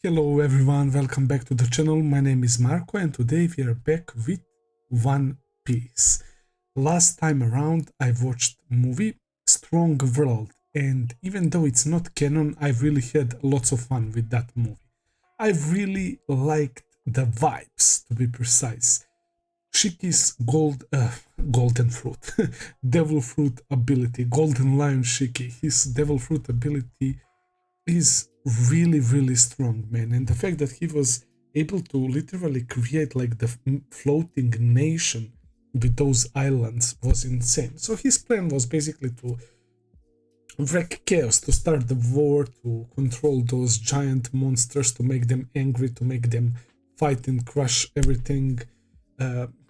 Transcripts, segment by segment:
Hello everyone, welcome back to the channel. My name is Marco and today we are back with One Piece. Last time around I watched movie Strong World, and even though it's not canon, I really had lots of fun with that movie. I really liked the vibes, to be precise. Shiki's golden fruit, devil fruit ability, golden lion Shiki, his devil fruit ability is really strong, man. And the fact that he was able to literally create like the floating nation with those islands was insane. So his plan was basically to wreak chaos, to start the war, to control those giant monsters, to make them angry, to make them fight and crush everything.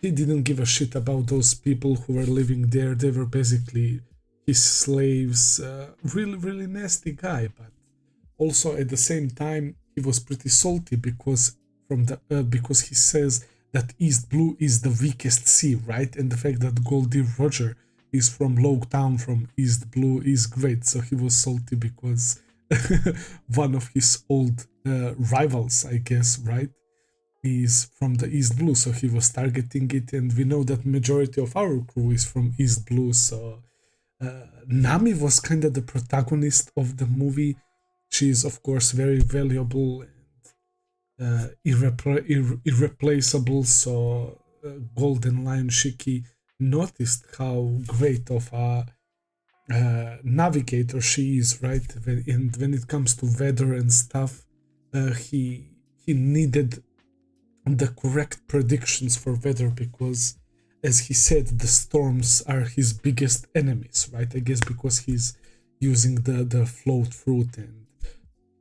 He didn't give a shit about those people who were living there. They were basically his slaves. Really nasty guy, but also at the same time he was pretty salty because he says that East Blue is the weakest sea, right? And the fact that Goldie Roger is from Town from East Blue is great. So he was salty because one of his old rivals, I guess, right, is from the East Blue, so he was targeting it. And we know that majority of our crew is from East Blue, so Nami was kind of the protagonist of the movie. She is, of course, very valuable and irreplaceable. So, Golden Lion Shiki noticed how great of a navigator she is, right? And when it comes to weather and stuff, he needed the correct predictions for weather because, as he said, the storms are his biggest enemies, right? I guess because he's using the float fruit and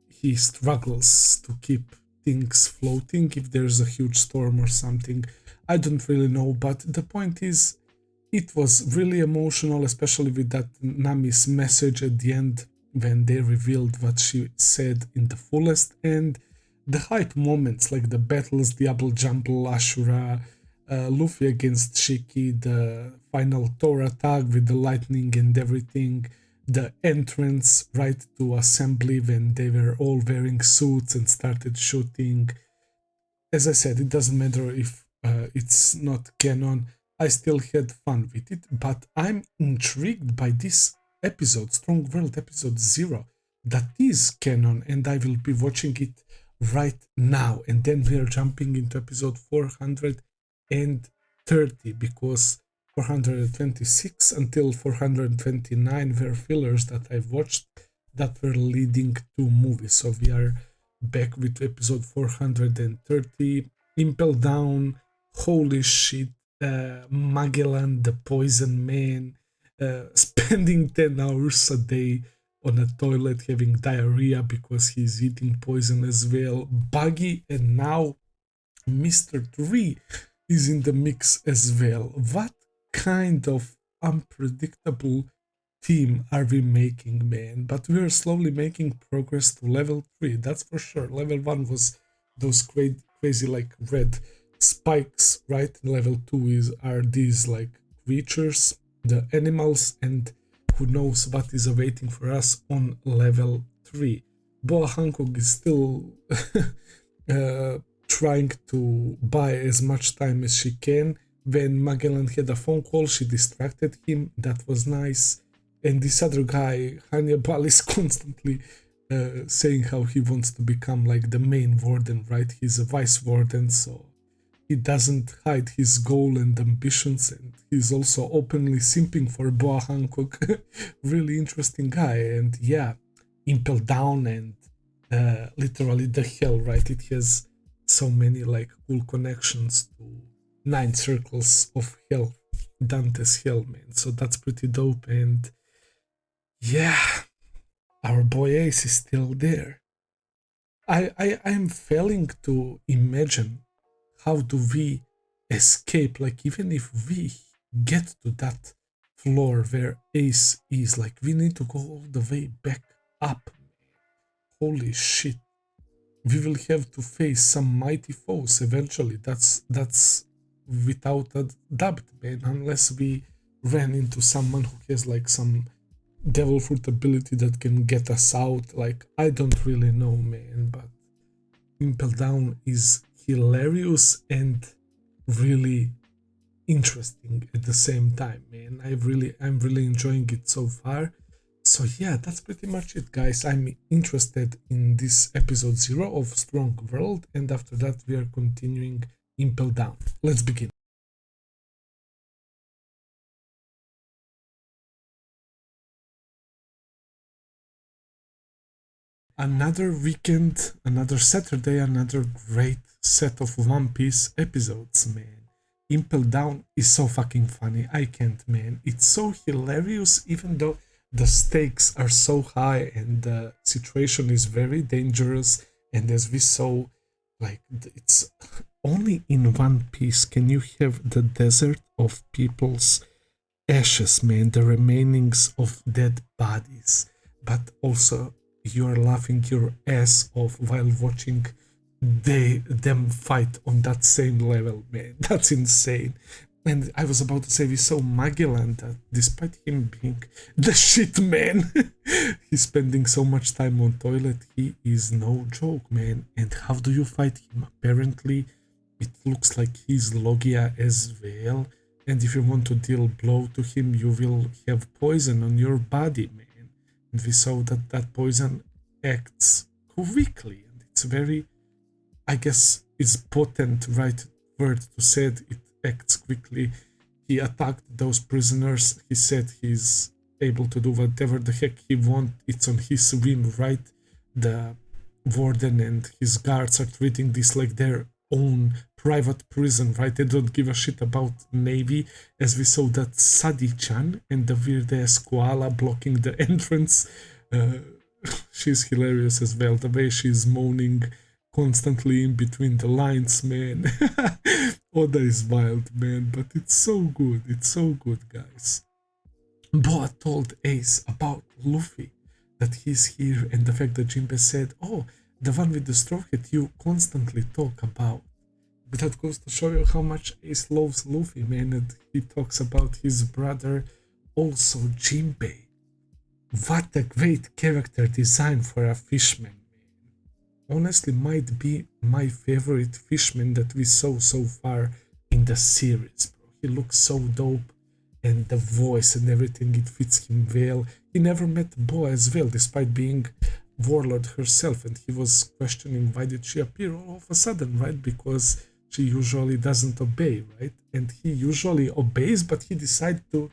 he struggles to keep things floating if there's a huge storm or something. I don't really know, but the point is, it was really emotional, especially with that Nami's message at the end when they revealed what she said in the fullest, and the hype moments like the battles, Diablo Jumble, Ashura, Luffy against Shiki, the final Thor attack with the lightning and everything, the entrance right to assembly when they were all wearing suits and started shooting. As I said, it doesn't matter if it's not canon. I still had fun with it, but I'm intrigued by this episode, Strong World episode 0, that is canon, and I will be watching it right now. And then we are jumping into episode 430 because 426 until 429 were fillers that I watched that were leading to movies. So we are back with episode 430, Impel Down, holy shit, Magellan, the poison man, spending 10 hours a day on a toilet having diarrhea because he's eating poison as well, Buggy, and now Mr. 3 is in the mix as well. What kind of unpredictable team are we making, man? But we are slowly making progress to level 3, that's for sure. Level 1 was those crazy like red spikes, right? Level 2 are these like creatures, the animals, and who knows what is awaiting for us on level 3. Boa Hancock is still trying to buy as much time as she can. When Magellan had a phone call, she distracted him. That was nice. And this other guy, Hannibal, is constantly saying how he wants to become like the main warden, right? He's a vice warden, so he doesn't hide his goal and ambitions, and he's also openly simping for Boa Hancock. Really interesting guy. And yeah, Impel Down and literally the hell, right? It has so many like cool connections to 9 circles of hell, Dante's hell, man. So that's pretty dope. And yeah, our boy Ace is still there. I am failing to imagine how do we escape, like even if we get to that floor where Ace is, like we need to go all the way back up. Holy shit, we will have to face some mighty foes eventually. That's without a doubt, man, unless we ran into someone who has like some devil fruit ability that can get us out. Like, I don't really know, man, but Impel Down is hilarious and really interesting at the same time, man. I'm really enjoying it so far. So yeah, that's pretty much it, guys. I'm interested in this episode 0 of Strong World, and after that we are continuing Impel Down. Let's begin. Another weekend, another Saturday, another great set of One Piece episodes, man. Impel Down is so fucking funny. I can't, man. It's so hilarious, even though the stakes are so high and the situation is very dangerous. And as we saw, like, it's only in One Piece can you have the desert of people's ashes, man, the remainings of dead bodies, but also you're laughing your ass off while watching them fight on that same level, man. That's insane. And I was about to say we saw Magellan that despite him being the shit man, he's spending so much time on toilet, he is no joke, man. And how do you fight him? Apparently it looks like he's Logia as well. And if you want to deal blow to him, you will have poison on your body, man. And we saw that that poison acts quickly, and it's very, I guess, is potent, right word to say it. It acts quickly. He attacked those prisoners. He said he's able to do whatever the heck he wants. It's on his whim, right? The warden and his guards are treating this like their own private prison, right? They don't give a shit about Navy, as we saw that Sadi-chan and the weird-ass koala blocking the entrance. She's hilarious as well, the way she's moaning constantly in between the lines, man. Oda is wild, man, but it's so good, guys. Boa told Ace about Luffy, that he's here, and the fact that Jinbe said, oh, the one with the straw hat you constantly talk about. But that goes to show you how much Ace loves Luffy, man, and he talks about his brother, also Jinbe. What a great character design for a fishman, man. Honestly, might be my favorite fishman that we saw so far in the series, bro. He looks so dope, and the voice and everything, it fits him well. He never met Boa as well, despite being Warlord herself, and he was questioning why did she appear all of a sudden, right? Because she usually doesn't obey, right? And he usually obeys, but he decided to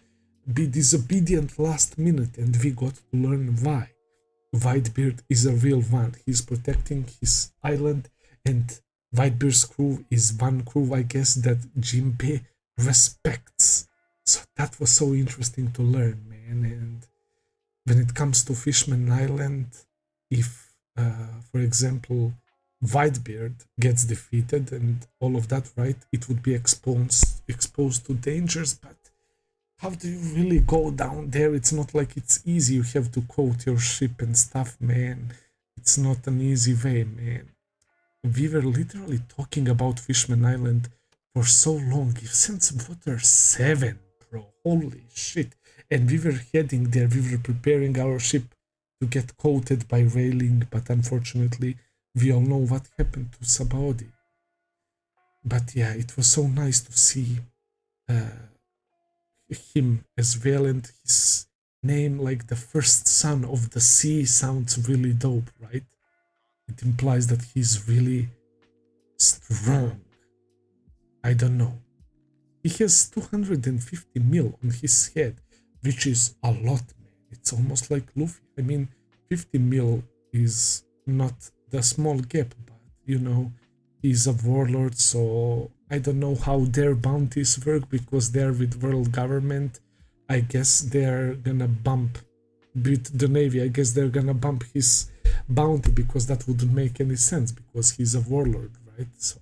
be disobedient last minute, and we got to learn why. Whitebeard is a real one. He's protecting his island, and Whitebeard's crew is one crew, I guess, that Jinbe respects. So that was so interesting to learn, man. And when it comes to Fishman Island, if, for example, Whitebeard gets defeated and all of that, right, it would be exposed to dangers, but how do you really go down there? It's not like it's easy. You have to coat your ship and stuff, man. It's not an easy way, man. We were literally talking about Fishman Island for so long, since Water 7, bro. Holy shit. And we were heading there, we were preparing our ship to get coated by railing, but unfortunately, we all know what happened to Sabaody. But yeah, it was so nice to see him as well, and his name, like the first son of the sea, sounds really dope, right? It implies that he's really strong. I don't know. He has 250 mil on his head, which is a lot, man. It's almost like Luffy. I mean, 50 mil is not the small gap, but you know, he's a warlord, so I don't know how their bounties work because they're with world government. I guess they're gonna bump with the Navy. I guess they're gonna bump his bounty because that wouldn't make any sense because he's a warlord, right? So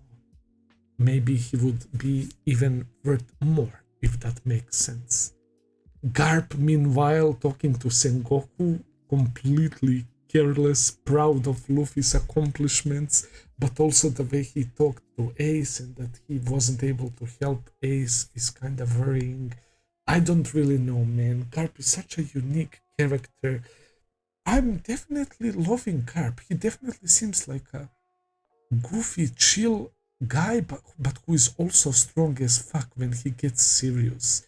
maybe he would be even worth more if that makes sense. Garp, meanwhile, talking to Sengoku, completely careless, proud of Luffy's accomplishments, but also the way he talked to Ace and that he wasn't able to help Ace is kind of worrying. I don't really know, man. Garp is such a unique character. I'm definitely loving Garp. He definitely seems like a goofy, chill guy, but who is also strong as fuck when he gets serious.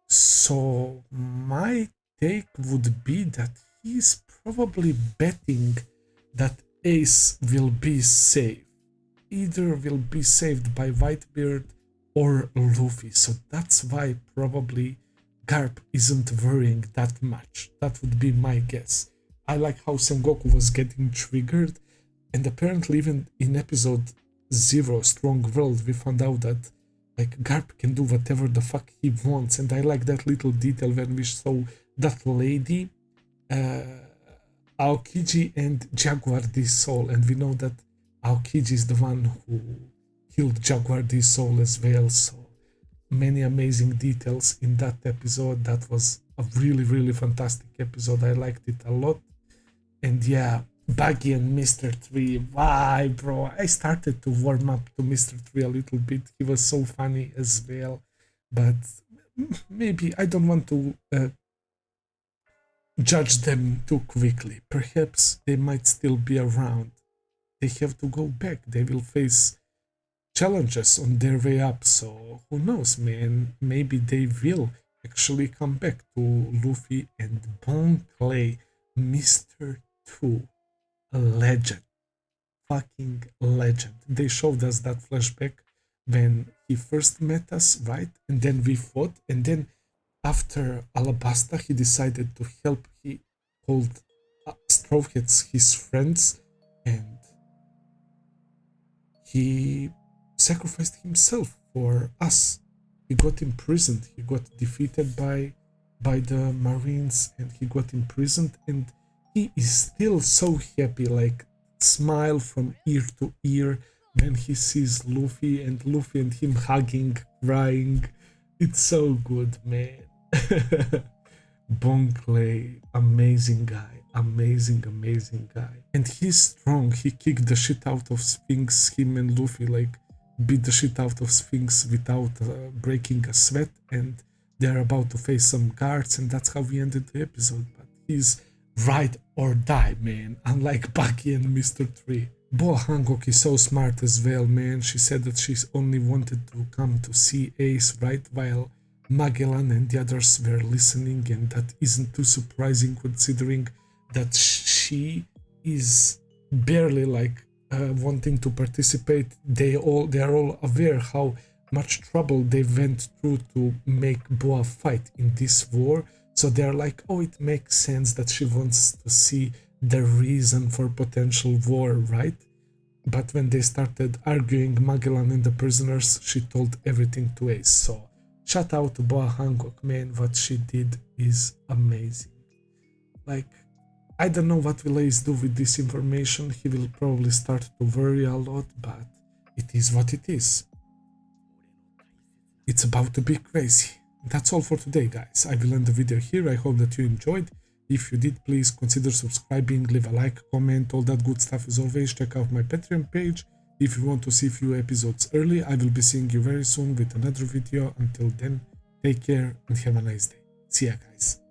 So my take would be that he's probably betting that Ace will be safe. Either will be saved by Whitebeard or Luffy. So that's why probably Garp isn't worrying that much. That would be my guess. I like how Sengoku was getting triggered, and apparently even in episode 0, Strong World, we found out that like Garp can do whatever the fuck he wants, and I like that little detail when we saw that lady, Aokiji and Jaguar D Soul, and we know that Aokiji is the one who killed Jaguar D Soul as well. So many amazing details in that episode. That was a really fantastic episode. I liked it a lot. And yeah, Buggy and Mr. Tree. Why, bro? I started to warm up to Mr. Tree a little bit. He was so funny as well. But maybe I don't want to judge them too quickly. Perhaps they might still be around. They have to go back. They will face challenges on their way up. So who knows, man? Maybe they will actually come back to Luffy and Bon Clay, Mr. 2. A legend. Fucking legend. They showed us that flashback when he first met us, right? And then we fought. And then after Alabasta, he decided to help. He called Straw Hats his friends, and he sacrificed himself for us. He got imprisoned. He got defeated by the Marines, and he got imprisoned, and he is still so happy, like smile from ear to ear when he sees Luffy and him hugging, crying. It's so good, man. Bon Clay, amazing guy, amazing guy. And he's strong. He kicked the shit out of Sphinx. Him and Luffy like beat the shit out of Sphinx without breaking a sweat, and they're about to face some guards, and that's how we ended the episode. But he's ride or die, man, unlike Bucky and Mr. Tree. Boa Hancock is so smart as well, man. She said that she's only wanted to come to see Ace, right, while Magellan and the others were listening, and that isn't too surprising considering that she is barely like wanting to participate. They are all aware how much trouble they went through to make Boa fight in this war. So they're like, oh, it makes sense that she wants to see the reason for potential war, right? But when they started arguing, Magellan and the prisoners, she told everything to Ace. So shout out to Boa Hancock, man. What she did is amazing. Like, I don't know what will Ace do with this information. He will probably start to worry a lot, but it is what it is. It's about to be crazy. That's all for today, guys. I will end the video here. I hope that you enjoyed. If you did, please consider subscribing, leave a like, comment, all that good stuff as always. Check out my Patreon page if you want to see a few episodes early. I will be seeing you very soon with another video. Until then, take care and have a nice day. See ya, guys.